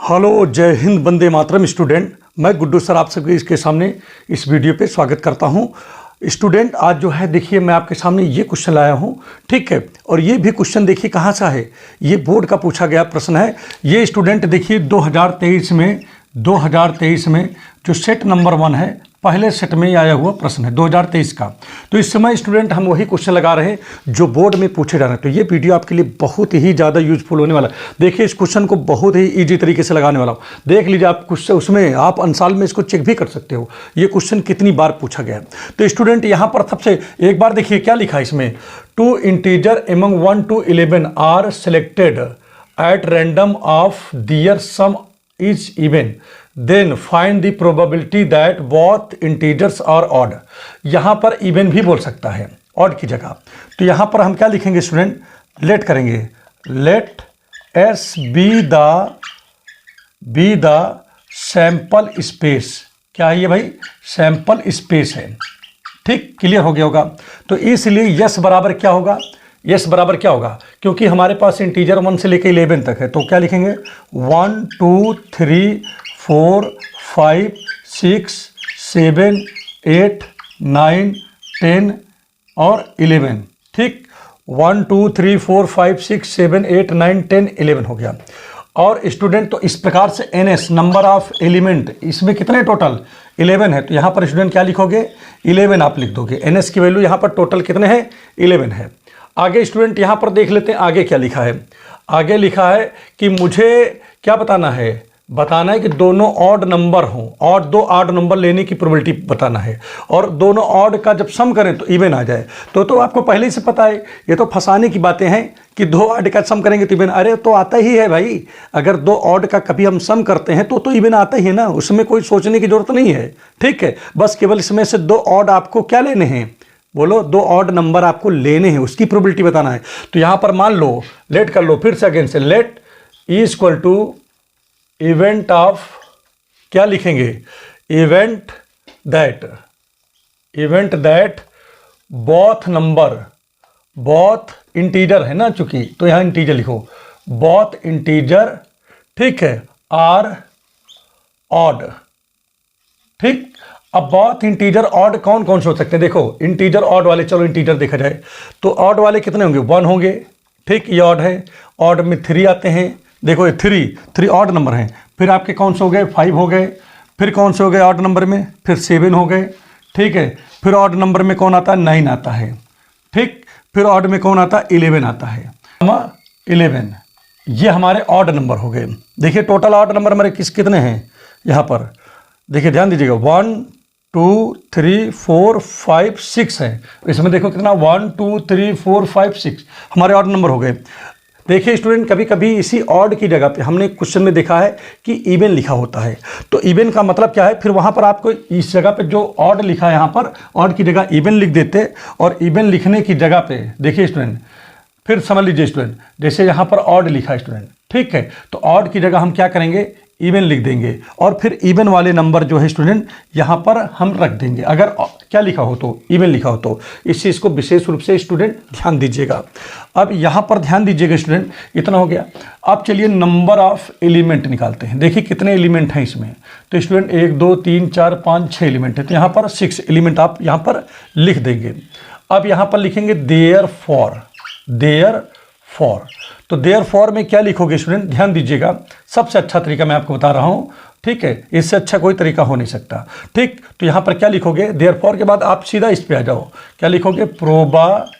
Hello, जय Hind, Vande Mataram. Student, मैं Guddu sir आप सबके इसके सामने इस वीडियो पे स्वागत करता हूं। स्टूडेंट, आज जो है देखिए मैं आपके सामने ये क्वेश्चन लाया हूं, ठीक है। और ये भी क्वेश्चन देखिए कहाँ सा है, ये बोर्ड का पूछा गया प्रश्न है। ये स्टूडेंट देखिए 2023 में जो सेट नंबर 1 है, पहले सेट में आया हुआ प्रश्न है 2023 का। तो इस समय स्टूडेंट हम वही क्वेश्चन लगा रहे हैं जो बोर्ड में पूछे जा रहे हैं। तो ये वीडियो आपके लिए बहुत ही ज़्यादा यूजफुल होने वाला है। देखिए इस क्वेश्चन को बहुत ही ईजी तरीके से लगाने वाला हूँ। देख लीजिए आप क्वेश्चन, उसमें आप अंसाल में इसको चेक भी कर सकते हो ये क्वेश्चन कितनी बार पूछा गया है। तो स्टूडेंट यहाँ पर सबसे एक बार देखिए क्या लिखा है इसमें, 2 integer among 1 to 11 are selected at random of their sum is even, then find the probability that both integers are odd. यहाँ पर इवन भी बोल सकता है ऑड की जगह। तो यहाँ पर हम क्या लिखेंगे स्टूडेंट, लेट करेंगे, let S be the sample space. क्या है ये भाई, सैंपल स्पेस है, ठीक, क्लियर हो गया होगा। तो इसलिए यस बराबर क्या होगा, यस बराबर क्या होगा, क्योंकि हमारे पास इंटीजर 1 से लेकर 11 तक है। तो क्या लिखेंगे, 1 2 3 4 5 6 7 8 9 10 और 11, ठीक। 1 2 3 4 5 6 7 8 9 10 11 हो गया। और स्टूडेंट तो इस प्रकार से NS नंबर ऑफ एलिमेंट, इसमें कितने टोटल 11 है। तो यहाँ पर स्टूडेंट क्या लिखोगे, 11 आप लिख दोगे। NS की वैल्यू यहाँ पर टोटल कितने हैं, 11 है। आगे स्टूडेंट यहाँ पर देख लेते हैं आगे क्या लिखा है। आगे लिखा है कि मुझे क्या बताना है, बताना है कि दोनों ऑड नंबर हों और 2 ऑड नंबर लेने की प्रोबेबिलिटी बताना है। और दोनों ऑड का जब सम करें तो इवन आ जाए। तो आपको पहले ही से पता है, ये तो फंसाने की बातें हैं कि 2 ऑड का सम करेंगे तो इवन। अरे तो आता ही है भाई, अगर 2 ऑड का कभी हम सम करते हैं तो इवन आता ही है ना, उसमें कोई सोचने की जरूरत नहीं है, ठीक है। बस केवल इसमें से 2 ऑड आपको क्या लेने हैं, बोलो, 2 ऑड नंबर आपको लेने हैं, उसकी प्रोबेबिलिटी बताना है। तो यहां पर मान लो, लेट कर लो फिर से अगेन से, let E equal to event of, क्या लिखेंगे, event that both number, both integer है ना चूंकि, तो यहां इंटीजर लिखो, बोथ इंटीजर, ठीक है, आर ऑड, ठीक। अब बोथ इंटीजर ऑड कौन कौन से हो सकते हैं, देखो इंटीजर ऑड वाले, चलो इंटीजर देखा जाए तो ऑड वाले कितने होंगे, 1 होंगे, ठीक, ये ऑड है। ऑड में 3 आते हैं, देखो ये 3 ऑड नंबर हैं। फिर आपके कौन से हो गए, 5 हो गए। फिर कौन से हो गए ऑड नंबर में, फिर 7 हो गए, ठीक है। फिर ऑड नंबर में कौन आता है, 9 आता है, ठीक। फिर ऑड में कौन आता है, 11 आता है, 11। ये हमारे ऑड नंबर हो गए। देखिए टोटल ऑड नंबर हमारे कितने हैं यहाँ पर, देखिए ध्यान दीजिएगा, 1 2 3 4 5 6 है। इसमें देखो कितना, 1 2 3 4 5 6 हमारे ऑड नंबर हो गए। देखिए स्टूडेंट, कभी कभी इसी ऑड की जगह पे हमने क्वेश्चन में देखा है कि इवन लिखा होता है। तो इवन का मतलब क्या है, फिर वहाँ पर आपको इस जगह पे जो ऑड लिखा है, यहाँ पर ऑड की जगह इवन लिख देते। और इवन लिखने की जगह पे देखिए स्टूडेंट, फिर समझ लीजिए स्टूडेंट, जैसे यहाँ पर ऑड लिखा है स्टूडेंट, ठीक है, तो ऑड की जगह हम क्या करेंगे, इवन लिख देंगे। और फिर इवन वाले नंबर जो है स्टूडेंट यहाँ पर हम रख देंगे, अगर क्या लिखा हो तो, इवन लिखा हो तो। इस चीज़ को विशेष रूप से स्टूडेंट ध्यान दीजिएगा। अब यहाँ पर ध्यान दीजिएगा स्टूडेंट, इतना हो गया। अब चलिए नंबर ऑफ एलिमेंट निकालते हैं। देखिए कितने एलिमेंट हैं इसमें, तो स्टूडेंट 1 2 3 4 5 6 एलिमेंट है। तो यहाँ पर 6 एलिमेंट आप यहाँ पर लिख देंगे। अब यहाँ पर लिखेंगे देयर फॉर। तो देयर फॉर में क्या लिखोगे स्टूडेंट, ध्यान दीजिएगा, सबसे अच्छा तरीका मैं आपको बता रहा हूँ, ठीक है, इससे अच्छा कोई तरीका हो नहीं सकता, ठीक। तो यहाँ पर क्या लिखोगे, देयर फॉर के बाद आप सीधा इस पे आ जाओ, क्या लिखोगे, probability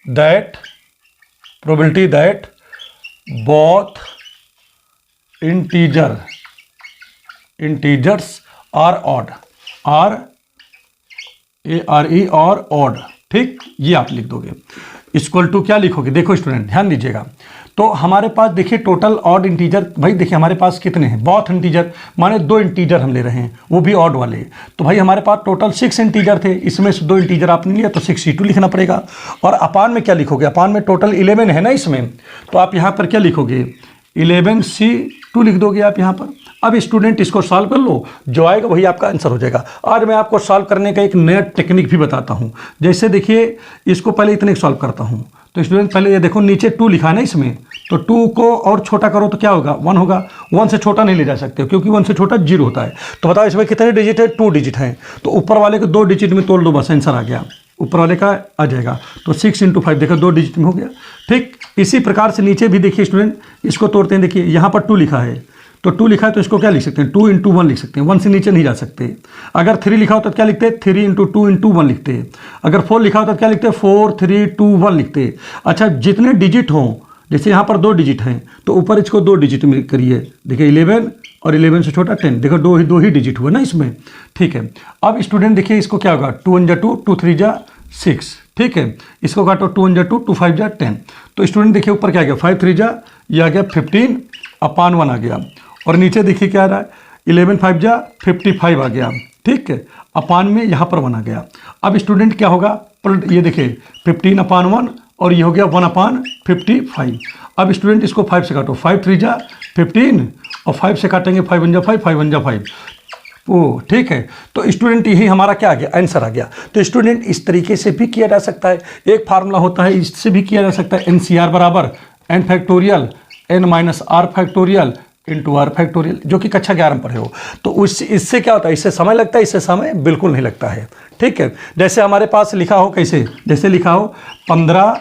that both integers are odd, ARE और ऑड, ठीक, ये आप लिख दोगे। इक्वल टू क्या लिखोगे, देखो स्टूडेंट ध्यान दीजिएगा, तो हमारे पास देखिए टोटल ऑड इंटीजर, भाई देखिए हमारे पास कितने हैं, बोथ इंटीजर, माने 2 इंटीजर हम ले रहे हैं, वो भी ऑड वाले। तो भाई हमारे पास टोटल 6 इंटीजर थे, इसमें से 2 इंटीजर आपने लिया तो 6C2 लिखना पड़ेगा। और अपान में क्या लिखोगे, अपान में टोटल 11 है ना इसमें, तो आप यहाँ पर क्या लिखोगे, 11C2 लिख दोगे आप यहाँ पर। अब स्टूडेंट इसको सॉल्व कर लो, जो आएगा वही आपका आंसर हो जाएगा। आज मैं आपको सॉल्व करने का एक नया टेक्निक भी बताता हूँ। जैसे देखिए इसको पहले इतने सॉल्व करता हूँ, तो स्टूडेंट पहले ये देखो नीचे 2 लिखा है ना इसमें, तो 2 को और छोटा करो तो क्या होगा 1 होगा। 1 से छोटा नहीं ले जा सकते क्योंकि 1 से छोटा 0 होता है। तो बताओ इसमें कितने डिजिट है, 2 डिजिट हैं। तो ऊपर वाले को 2 डिजिट में तोड़ दो, बस आंसर आ गया, ऊपर वाले का आ जाएगा। तो 6 × 5 देखो 2 डिजिट में हो गया। ठीक इसी प्रकार से नीचे भी देखिए स्टूडेंट, इसको तोड़ते हैं। देखिए यहाँ पर 2 लिखा है, तो 2 लिखा है तो इसको क्या लिख सकते हैं 2 × 1 लिख सकते हैं, 1 से नीचे नहीं जा सकते। अगर 3 लिखा हो तो क्या लिखते हैं 3 × 2 × 1 लिखते हैं। अगर 4 लिखा हो तो क्या लिखते हैं 4 3 2 1 लिखते हैं। अच्छा जितने डिजिट हों, जैसे यहाँ पर 2 डिजिट हैं तो ऊपर इसको 2 डिजिट में करिए। देखिए 11 और 11 से छोटा 10, देखो दो ही डिजिट हुए ना इसमें। ठीक है, अब स्टूडेंट देखिए इसको क्या होगा 2 × 2 2 3 × 6। ठीक है, इसको काटो 2 × 2 2 5 × 10। तो स्टूडेंट देखिए ऊपर क्या आ गया 5 3 × ये आ गया 15/1 आ गया। और नीचे देखिए क्या आ रहा है 11 5 × 55 आ गया। ठीक है, अपान में यहाँ पर 1 आ गया। अब स्टूडेंट क्या होगा ये देखिए 15/1 और ये हो गया 1/55। अब स्टूडेंट इसको 5 से काटो, 5 3 × 15 और 5 से काटेंगे 5 × 5 5 × 5। ओ ठीक है, तो स्टूडेंट यही हमारा क्या आ गया आंसर आ गया। तो स्टूडेंट इस तरीके से भी किया जा सकता है। एक फार्मूला होता है इससे भी किया जा सकता है, NCR बराबर n factorial n - r factorial into r factorial, जो कि कक्षा 11 में पढ़े हो। तो इससे क्या होता है, इससे समय लगता है, इससे समय बिल्कुल नहीं लगता है। ठीक है, जैसे हमारे पास लिखा हो कैसे, जैसे लिखा हो 15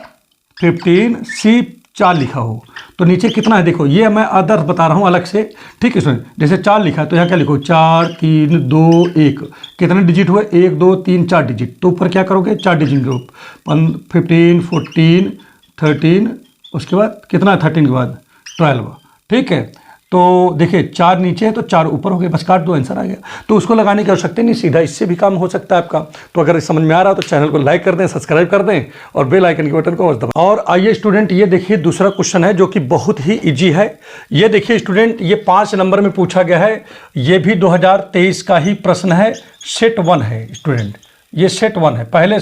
15 C 4 लिखा हो तो नीचे कितना है देखो, ये मैं आदर्श बता रहा हूँ अलग से। ठीक है सुन, जैसे 4 लिखा है तो यहाँ क्या लिखो 4 3 2 1, कितने डिजिट हुए 1 2 3 4 डिजिट। तो ऊपर क्या करोगे 4 डिजिट ग्रुप 15 14 13, उसके बाद कितना है 13 के बाद 12। ठीक है, तो देखिए 4 नीचे है तो 4 ऊपर हो गए, बस काट दो आंसर आ गया। तो उसको लगाने की आवश्यकता नहीं, सीधा इससे भी काम हो सकता है आपका। तो अगर समझ में आ रहा हो तो चैनल को लाइक कर दें, सब्सक्राइब कर दें और बेल आइकन के बटन को दबाएं। और आइए स्टूडेंट ये देखिए दूसरा क्वेश्चन है जो कि बहुत ही इजी है। ये देखिए स्टूडेंट, ये 5 नंबर में पूछा गया है, ये भी 2023 का ही प्रश्न है, सेट 1 है स्टूडेंट, ये सेट 1 है। पहले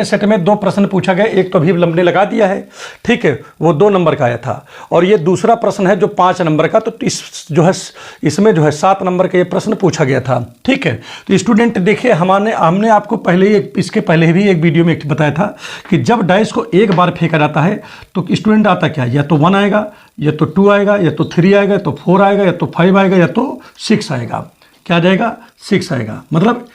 सेट में 2 प्रश्न पूछा गया, एक तो अभी हमने लगा दिया है। ठीक है, वो 2 नंबर का आया था और ये दूसरा प्रश्न है जो 5 नंबर का। तो इसमें जो है 7 नंबर का ये प्रश्न पूछा गया था। ठीक है, तो स्टूडेंट देखिए हमने आपको पहले ही इसके पहले भी एक वीडियो में बताया था कि जब डाइस को एक बार फेंका जाता है तो स्टूडेंट आता क्या, या तो 1 आएगा, या तो 2 आएगा, या तो 3 आएगा, या तो 4 आएगा, या तो 5 आएगा, या तो 6 आएगा। क्या आ जाएगा 6 आएगा, मतलब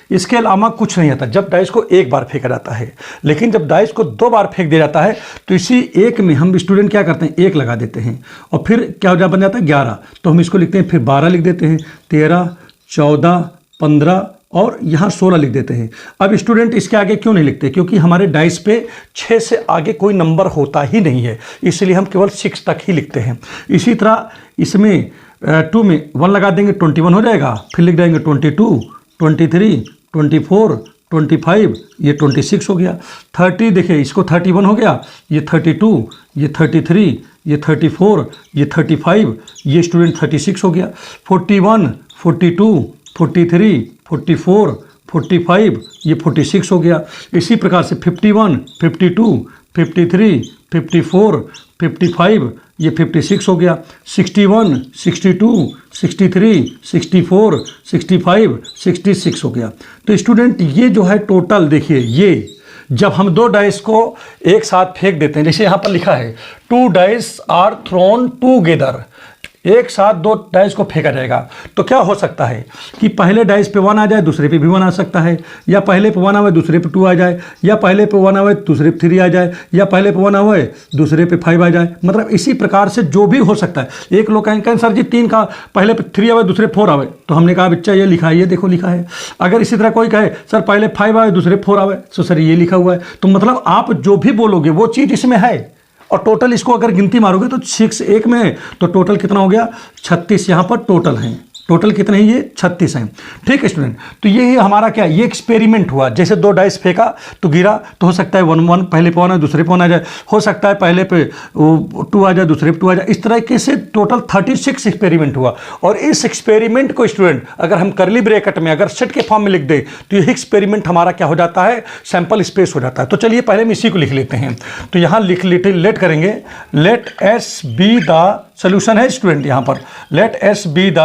इसके अलावा कुछ नहीं आता जब डाइस को एक बार फेंका जाता है। लेकिन जब डाइस को 2 बार फेंक दिया जाता है तो इसी एक में हम स्टूडेंट क्या करते हैं 1 लगा देते हैं और फिर क्या हो बन जाता है 11। तो हम इसको लिखते हैं, फिर 12 लिख देते हैं, 13 14 15 और यहाँ 16 लिख देते हैं। अब स्टूडेंट इसके आगे क्यों नहीं लिखते, क्योंकि हमारे डाइस पे 6 से आगे कोई नंबर होता ही नहीं है, इसलिए हम केवल 6 तक ही लिखते हैं। इसी तरह इसमें 2 में 1 लगा देंगे 21 हो जाएगा, फिर लिख देंगे 22 23 24 25, ये 26 हो गया। 30 देखिए इसको 31 हो गया, ये 32, ये 33, ये 34, ये 35, ये स्टूडेंट 36 हो गया। 41 42 43 44 45, ये 46 हो गया। इसी प्रकार से 51 52 53 54 55, ये 56 हो गया। 61 62 63 64 65 66 हो गया। तो स्टूडेंट ये जो है टोटल देखिए, ये जब हम 2 डाइस को एक साथ फेंक देते हैं, जैसे यहाँ पर लिखा है 2 डाइस आर थ्रोन टूगेदर, एक साथ 2 डाइस को फेंका जाएगा तो क्या हो सकता है कि पहले डाइस पे 1 आ जाए, दूसरे पे भी 1 आ सकता है, या पहले पे 1 आवे दूसरे पे 2 आ जाए, या पहले पे 1 आवे दूसरे पे 3 आ जाए, या पहले पे 1 आवे दूसरे पे 5 आ जाए। मतलब इसी प्रकार से जो भी हो सकता है। एक लोग कहें सर जी 3 का पहले पे 3 आवे दूसरे 4 आवे, तो हमने कहा बच्चा ये लिखा है, ये देखो लिखा है। अगर इसी तरह कोई कहे सर पहले 5 आवे दूसरे 4 आवे, तो सर ये लिखा हुआ है। तो मतलब आप जो भी बोलोगे वो चीज़ इसमें है। और टोटल इसको अगर गिनती मारोगे तो 6 एक में है, तो टोटल कितना हो गया 36 यहाँ पर टोटल हैं। टोटल कितने हैं, ये 36 हैं। ठीक है स्टूडेंट, तो ये हमारा क्या, ये एक्सपेरिमेंट हुआ। जैसे 2 डाइस फेंका तो गिरा, तो हो सकता है 1 1 पहले पे 1 आए दूसरे पे 1 आ जाए, हो सकता है पहले पे 2 आ जाए दूसरे पे 2 आ जाए। इस तरीके से टोटल 36 एक्सपेरिमेंट हुआ। और इस एक्सपेरिमेंट को स्टूडेंट अगर हम करली ब्रैकेट में अगर सेट के फॉर्म में लिख दें तो ये एक्सपेरिमेंट हमारा क्या हो जाता है, सैंपल स्पेस हो जाता है। तो चलिए पहले हम इसी को लिख लेते हैं। तो यहाँ लेट करेंगे, let S be the solution है स्टूडेंट। यहाँ पर लेट एस बी द,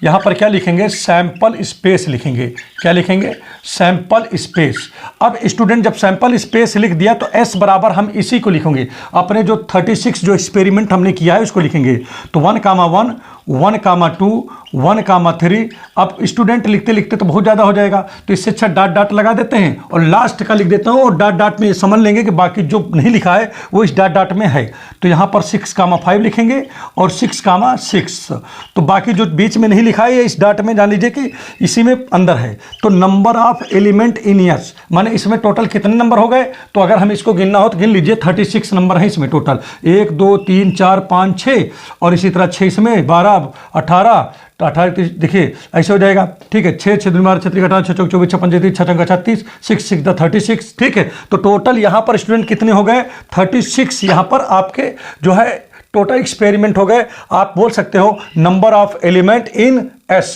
यहाँ पर क्या लिखेंगे, सैंपल स्पेस लिखेंगे। क्या लिखेंगे, सैंपल स्पेस। अब स्टूडेंट जब सैंपल स्पेस लिख दिया तो एस बराबर हम इसी को लिखेंगे, अपने जो 36 जो एक्सपेरिमेंट हमने किया है उसको लिखेंगे। तो 1,1, 1,2, 1,3। अब स्टूडेंट लिखते लिखते तो बहुत ज़्यादा हो जाएगा, तो इससे अच्छा डॉट डॉट लगा देते हैं और लास्ट का लिख देता हूँ, और डॉट डॉट में ये समझ लेंगे कि बाकी जो नहीं लिखा है वो इस डॉट डॉट में है। तो यहाँ पर 6,5 लिखेंगे और 6,6। तो बाकी जो बीच में नहीं लिखा है ये इस डॉट में जान लीजिए कि इसी में अंदर है। तो number of element in years, माने इसमें टोटल कितने नंबर हो गए, तो अगर हम इसको गिनना हो तो गिन लीजिए, 36 नंबर है इसमें टोटल। 1 2 3 4 5 6 और इसी तरह 6 इसमें, 12 18 तो 18 देखिए ऐसे हो जाएगा। ठीक है, 6 6 2 12 36 18 6 24 24 56 6 36 6 6 36। ठीक है, तो टोटल यहाँ पर स्टूडेंट कितने हो गए, 36 यहाँ पर आपके जो है टोटल एक्सपेरिमेंट हो गए। आप बोल सकते हो number of element in S.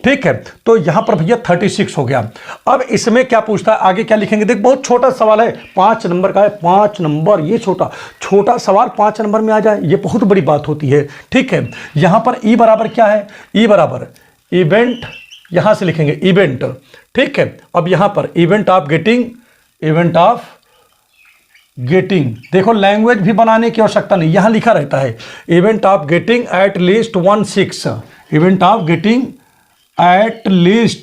ठीक है, तो यहां पर भैया 36 हो गया। अब इसमें क्या पूछता है, आगे क्या लिखेंगे, देख बहुत छोटा सवाल है, 5 नंबर का है, 5 नंबर। ये छोटा सवाल 5 नंबर में आ जाए, ये बहुत बड़ी बात होती है। ठीक है, यहां पर ई बराबर क्या है, ई बराबर इवेंट, यहां से लिखेंगे इवेंट। ठीक है, अब यहां पर event of getting, event of getting, देखो लैंग्वेज भी बनाने की आवश्यकता नहीं, यहां लिखा रहता है event of getting at least 16, event of getting at least,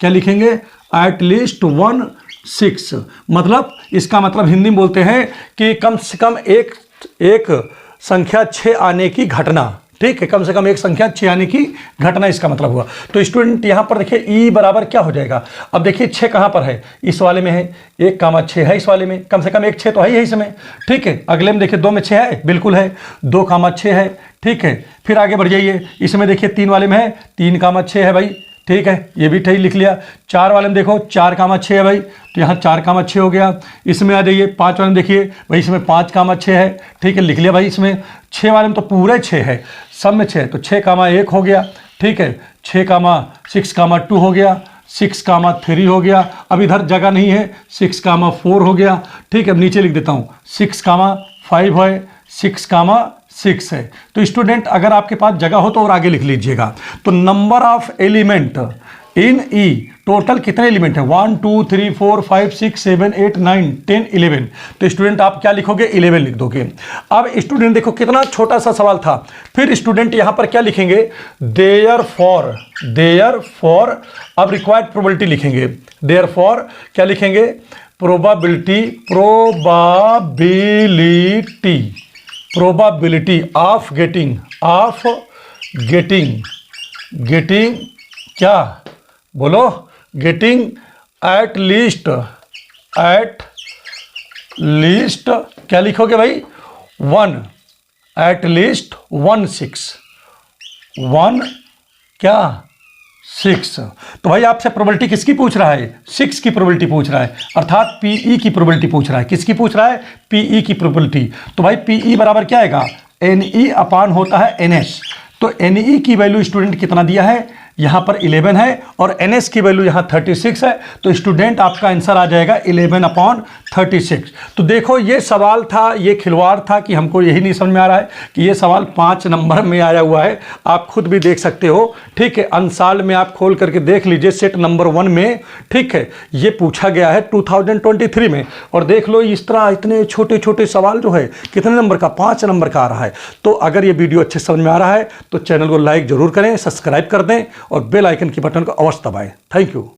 क्या लिखेंगे, एट लीस्ट 16। मतलब इसका मतलब हिंदी में बोलते हैं कि कम से कम एक संख्या 6 आने की घटना। ठीक है, कम से कम एक संख्या 6 आने की घटना इसका मतलब हुआ। तो स्टूडेंट यहां पर देखिए ई बराबर क्या हो जाएगा, अब देखिए 6 कहां पर है, इस वाले में है, 1,6 है इस वाले में, कम से कम एक 6 तो है ही इसमें। ठीक है, अगले में देखिए 2 में 6 है, बिल्कुल है, 2,6 है। ठीक है, फिर आगे बढ़ जाइए, इसमें देखिए 3 वाले में है, 3,6 है भाई। ठीक है, ये भी ठीक लिख लिया। 4 वाले में देखो 4,6 है भाई, तो यहाँ 4,6 हो गया। इसमें आ जाइए 5 वाले में, देखिए भाई इसमें 5,6 है। ठीक है, लिख लिया भाई। इसमें 6 वाले में तो पूरे 6 है, सब में 6 है, तो 6,1 हो गया। ठीक है, 6,2 हो गया, 6,3 हो गया। अब इधर जगह नहीं है, 6,4 हो गया। ठीक है, अब नीचे लिख देता हूँ 6,5 है, 6,6 है। तो स्टूडेंट अगर आपके पास जगह हो तो और आगे लिख लीजिएगा। तो number of element in E, total कितने एलिमेंट है, 1 2 3 4 5 6 7 8 9 10 11। तो स्टूडेंट आप क्या लिखोगे, 11 लिख दोगे। अब स्टूडेंट देखो कितना छोटा सा सवाल था। फिर स्टूडेंट यहां पर क्या लिखेंगे, देयरफॉर, देयरफॉर अब रिक्वायर्ड प्रोबेबिलिटी लिखेंगे। देयरफॉर क्या लिखेंगे, probability, probability, probability of getting, of getting, getting क्या बोलो, getting at least, at least क्या लिखोगे भाई, 1, एट लीस्ट 1 क्या 6। तो भाई आपसे प्रोबेबिलिटी किसकी पूछ रहा है, 6 की प्रोबेबिलिटी पूछ रहा है, अर्थात पीई की प्रोबेबिलिटी पूछ रहा है। किसकी पूछ रहा है, पीई की प्रोबेबिलिटी। तो भाई पीई बराबर क्या आएगा, एनई अपान होता है एनएस। तो एनई की वैल्यू स्टूडेंट कितना दिया है, यहाँ पर 11 है, और एनएस की वैल्यू यहाँ 36 है। तो स्टूडेंट आपका आंसर आ जाएगा 11/36। तो देखो ये सवाल था, ये खिलवाड़ था कि हमको यही नहीं समझ में आ रहा है कि ये सवाल 5 नंबर में आया हुआ है। आप खुद भी देख सकते हो। ठीक है, अंसाल में आप खोल करके देख लीजिए, सेट नंबर 1 में। ठीक है, ये पूछा गया है 2023 में, और देख लो इस तरह इतने छोटे छोटे सवाल जो है कितने नंबर का, 5 नंबर का आ रहा है। तो अगर ये वीडियो अच्छे समझ में आ रहा है तो चैनल को लाइक जरूर करें, सब्सक्राइब कर दें और बेल आइकन की बटन को अवश्य दबाएं। Thank you.